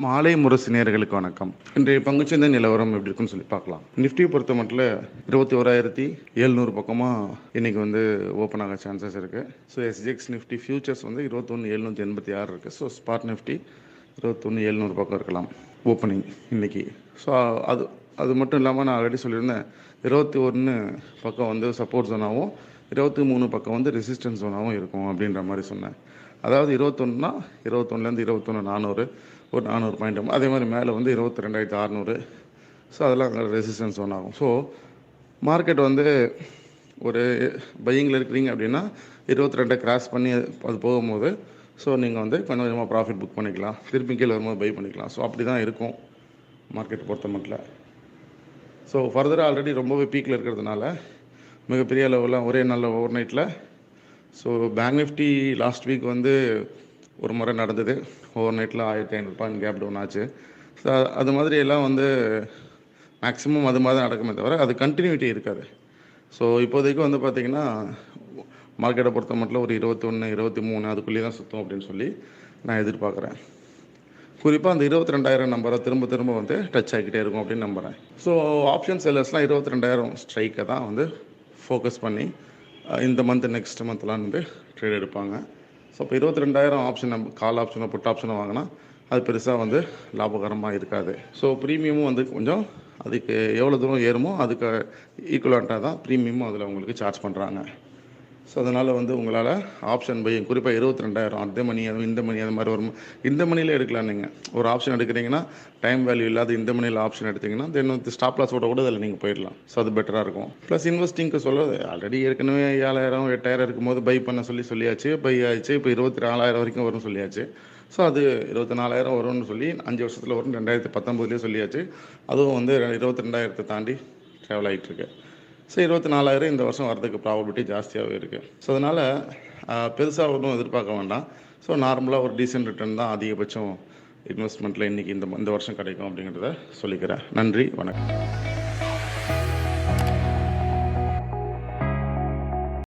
மாலை முரசு நேயர்களுக்கு வணக்கம். இன்றைய பங்குச்சந்தை நிலவரம் எப்படி இருக்குன்னு சொல்லி பார்க்கலாம். நிஃப்டியை பொறுத்த மட்டும் 21,700 பக்கமாக இன்னைக்கு ஓப்பன் ஆக சான்சஸ் இருக்குது. ஸோ எஸ்ஜிஎக்ஸ் நிஃப்டி ஃபியூச்சர்ஸ் 21,786 இருக்குது. ஸோ ஸ்பாட் நிஃப்டி 21,700 பக்கம் இருக்கலாம் ஓப்பனிங் இன்னைக்கு. ஸோ அது அது மட்டும் இல்லாமல் நான் ஆல்ரெடி சொல்லியிருந்தேன், 21 பக்கம் சப்போர்ட் ஜோனாகவும் 23 பக்கம் ரெசிஸ்டன்ஸ் ஜோனாகவும் இருக்கும் அப்படின்ற மாதிரி சொன்னேன். அதாவது 21னா 21லேருந்து 21,400 ஒரு 400 பாயிண்ட். அதே மாதிரி மேலே 22,600. ஸோ அதெல்லாம் அங்கே ரெசிஸ்டன்ஸ் ஒன் ஆகும். ஸோ மார்க்கெட் ஒரு பையிங்கில் இருக்கிறீங்க அப்படின்னா 22 கிராஸ் பண்ணி அது போகும்போது ஸோ நீங்கள் கொஞ்சம் கொஞ்சமாக ப்ராஃபிட் புக் பண்ணிக்கலாம், திருப்பி கீழே வரும்போது பை பண்ணிக்கலாம். ஸோ அப்படி தான் இருக்கும் மார்க்கெட் பொறுத்த மட்டும். ஸோ ஃபர்தராக ஆல்ரெடி ரொம்பவே பீக்கில் இருக்கிறதுனால மிகப்பெரிய அளவில் ஒரே நல்ல ஓவர் நைட்டில். So bank Nifty last week ஒரு முறை நடந்தது. ஓவர் நைட்டில் 1,500 பாயிண்ட் கேப் டவுன் ஆச்சு. ஸோ அது மாதிரி எல்லாம் மேக்ஸிமம் அது மாதிரி தான் நடக்குமே தவிர அது கண்டினியூட்டி இருக்காது. ஸோ இப்போதைக்கு பார்த்திங்கன்னா மார்க்கெட்டை பொறுத்த மட்டும் ஒரு 21, 23 அதுக்குள்ளேயே தான் சுற்றும் அப்படின்னு சொல்லி நான் எதிர்பார்க்குறேன். குறிப்பாக அந்த 22,000 நம்பரை திரும்ப திரும்ப டச் ஆகிக்கிட்டே இருக்கும் அப்படின்னு நம்புகிறேன். ஸோ ஆப்ஷன் செல்லர்ஸ்லாம் 22,000 ஸ்ட்ரைக்கை தான் ஃபோக்கஸ் பண்ணி இந்த மந்த் நெக்ஸ்ட் மந்த்லாம் ட்ரேட் எடுப்பாங்க. ஸோ இப்போ 22,000 ஆப்ஷன் கால் ஆப்ஷனை புட் ஆப்ஷனை வாங்கினா அது பெருசாக லாபகரமாக இருக்காது. ஸோ ப்ரீமியமும் கொஞ்சம் அதுக்கு எவ்வளோ தூரம் ஏறுமோ அதுக்கு ஈக்குவலண்ட்டாக தான் ப்ரீமியமும் அதில் உங்களுக்கு சார்ஜ் பண்ணுறாங்க. ஸோ அதனால் உங்களால் ஆப்ஷன் பை குறிப்பாக 22,000 அந்த மணி இந்த மணி அது மாதிரி வரும். இந்த மணியில் எடுக்கலாம். நீங்கள் ஒரு ஆப்ஷன் எடுக்கிறீங்கன்னா டைம் வேல்யூ இல்லாத இந்த மணியில் ஆப்ஷன் எடுத்திங்கன்னா தென் ஸ்டாப் லாஸோட கூட அதில் நீங்கள் போயிடலாம். ஸோ அது பெட்டராக இருக்கும். ப்ளஸ் இன்வெஸ்டிங்க்கு சொல்லுவது ஆல்ரெடி ஏற்கனவே 7,000 8,000 இருக்கும்போது பை பண்ண சொல்லியாச்சு. பை ஆயிடுச்சு. இப்போ 24,000 வரைக்கும் வரும்னு சொல்லியாச்சு. ஸோ அது 24,000 வரும்னு சொல்லி 5 வருஷத்தில் வரும் 2019 சொல்லியாச்சு. அதுவும் 22,000 தாண்டி ட்ராவல் ஆகிட்டுருக்கு. ஸோ 24,000 இந்த வருஷம் வரதுக்கு ப்ராபபிலிட்டி ஜாஸ்தியாகவே இருக்குது. ஸோ அதனால் பெருசாக ஒன்றும் எதிர்பார்க்க வேண்டாம். ஸோ நார்மலாக ஒரு டீசென்ட் ரிட்டர்ன் தான் அதிகபட்சம் இன்வெஸ்ட்மெண்ட்டில் இன்றைக்கி இந்த வருஷம் கிடைக்கும் அப்படிங்கிறத சொல்லிக்கிறேன். நன்றி, வணக்கம்.